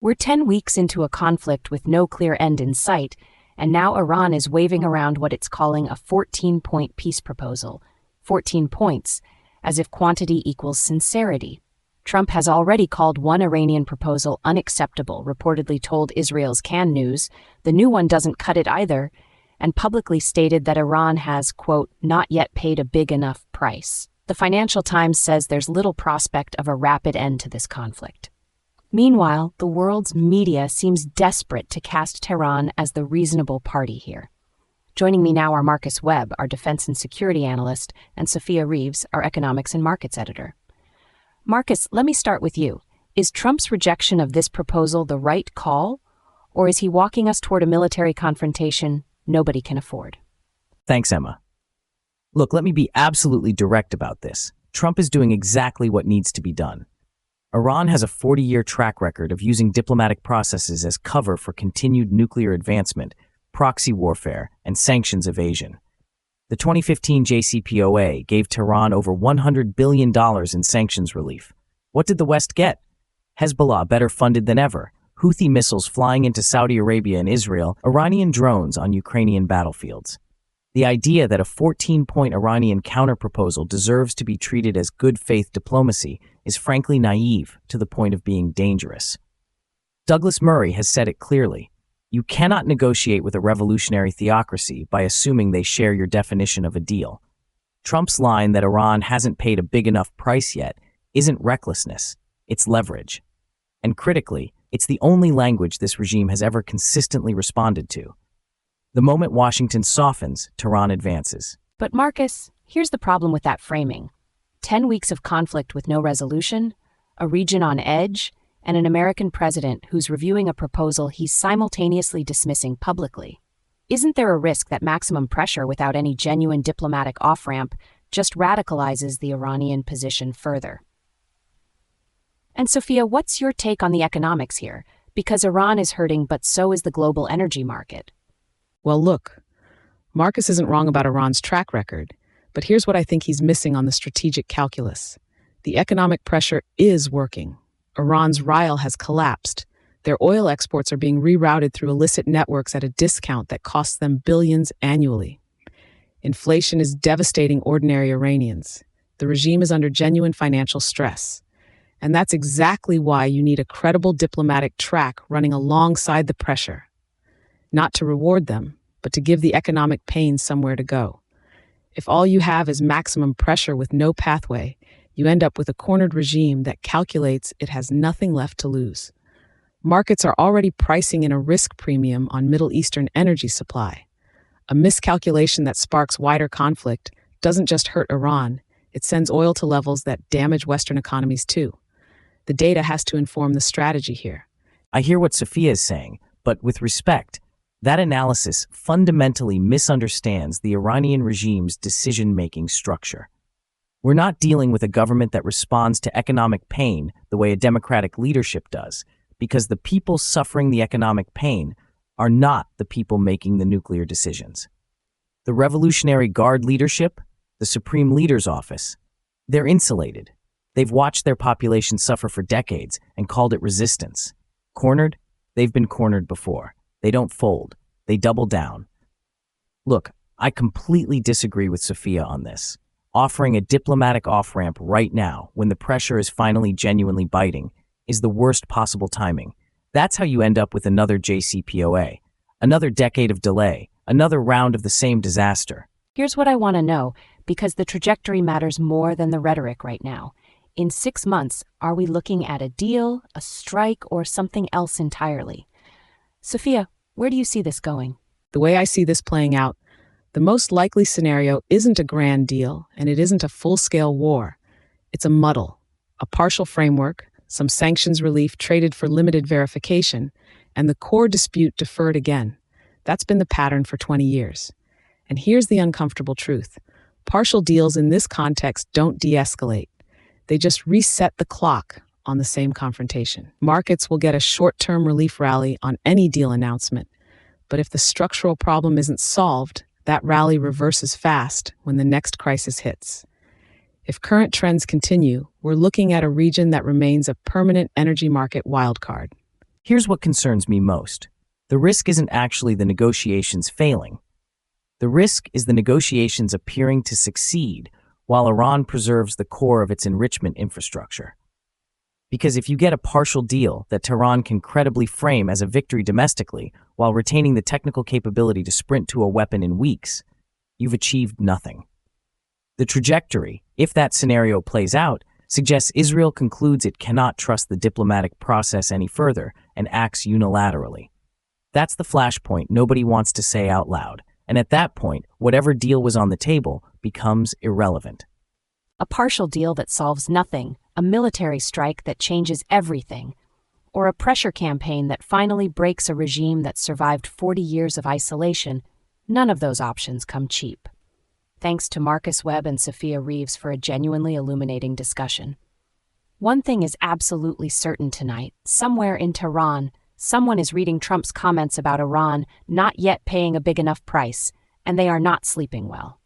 We're 10 weeks into a conflict with no clear end in sight, and now Iran is waving around what it's calling a 14-point peace proposal. 14 points, as if quantity equals sincerity. Trump has already called one Iranian proposal unacceptable, reportedly told Israel's Can News the new one doesn't cut it either, and publicly stated that Iran has, quote, not yet paid a big enough price. The Financial Times says there's little prospect of a rapid end to this conflict. Meanwhile, the world's media seems desperate to cast Tehran as the reasonable party here. Joining me now are Marcus Webb, our defense and security analyst, and Sophia Reeves, our economics and markets editor. Marcus, let me start with you. Is Trump's rejection of this proposal the right call, or is he walking us toward a military confrontation nobody can afford? Thanks, Emma. Look, let me be absolutely direct about this. Trump is doing exactly what needs to be done. Iran has a 40-year track record of using diplomatic processes as cover for continued nuclear advancement, proxy warfare, and sanctions evasion. The 2015 JCPOA gave Tehran over $100 billion in sanctions relief. What did the West get? Hezbollah better funded than ever, Houthi missiles flying into Saudi Arabia and Israel, Iranian drones on Ukrainian battlefields. The idea that a 14-point Iranian counterproposal deserves to be treated as good faith diplomacy is frankly naive to the point of being dangerous. Douglas Murray has said it clearly. You cannot negotiate with a revolutionary theocracy by assuming they share your definition of a deal. Trump's line that Iran hasn't paid a big enough price yet isn't recklessness, it's leverage. And critically, it's the only language this regime has ever consistently responded to. The moment Washington softens, Tehran advances. But Marcus, here's the problem with that framing. 10 weeks of conflict with no resolution, a region on edge, and an American president who's reviewing a proposal he's simultaneously dismissing publicly. Isn't there a risk that maximum pressure without any genuine diplomatic off-ramp just radicalizes the Iranian position further? And Sophia, what's your take on the economics here? Because Iran is hurting, but so is the global energy market. Well, look, Marcus isn't wrong about Iran's track record, but here's what I think he's missing on the strategic calculus. The economic pressure is working. Iran's rial has collapsed. Their oil exports are being rerouted through illicit networks at a discount that costs them billions annually. Inflation is devastating ordinary Iranians. The regime is under genuine financial stress. And that's exactly why you need a credible diplomatic track running alongside the pressure. Not to reward them, but to give the economic pain somewhere to go. If all you have is maximum pressure with no pathway, you end up with a cornered regime that calculates it has nothing left to lose. Markets are already pricing in a risk premium on Middle Eastern energy supply. A miscalculation that sparks wider conflict doesn't just hurt Iran, it sends oil to levels that damage Western economies too. The data has to inform the strategy here. I hear what Sophia is saying, but with respect, that analysis fundamentally misunderstands the Iranian regime's decision-making structure. We're not dealing with a government that responds to economic pain the way a democratic leadership does, because the people suffering the economic pain are not the people making the nuclear decisions. The Revolutionary Guard leadership, the Supreme Leader's office, they're insulated. They've watched their population suffer for decades and called it resistance. Cornered? They've been cornered before. They don't fold. They double down. Look, I completely disagree with Sophia on this. Offering a diplomatic off-ramp right now, when the pressure is finally genuinely biting, is the worst possible timing. That's how you end up with another JCPOA, another decade of delay, another round of the same disaster. Here's what I want to know, because the trajectory matters more than the rhetoric right now. In 6 months, are we looking at a deal, a strike, or something else entirely? Sophia, where do you see this going? The way I see this playing out, the most likely scenario isn't a grand deal, and it isn't a full-scale war. It's a muddle, a partial framework, some sanctions relief traded for limited verification, and the core dispute deferred again. That's been the pattern for 20 years. And here's the uncomfortable truth. Partial deals in this context don't de-escalate. They just reset the clock on the same confrontation. Markets will get a short-term relief rally on any deal announcement, but if the structural problem isn't solved, that rally reverses fast when the next crisis hits. If current trends continue, we're looking at a region that remains a permanent energy market wildcard. Here's what concerns me most. The risk isn't actually the negotiations failing. The risk is the negotiations appearing to succeed while Iran preserves the core of its enrichment infrastructure. Because if you get a partial deal that Tehran can credibly frame as a victory domestically while retaining the technical capability to sprint to a weapon in weeks, you've achieved nothing. The trajectory, if that scenario plays out, suggests Israel concludes it cannot trust the diplomatic process any further and acts unilaterally. That's the flashpoint nobody wants to say out loud, and at that point, whatever deal was on the table becomes irrelevant. A partial deal that solves nothing, a military strike that changes everything, or a pressure campaign that finally breaks a regime that survived 40 years of isolation, none of those options come cheap. Thanks to Marcus Webb and Sophia Reeves for a genuinely illuminating discussion. One thing is absolutely certain tonight. Somewhere in Tehran, someone is reading Trump's comments about Iran not yet paying a big enough price, and they are not sleeping well.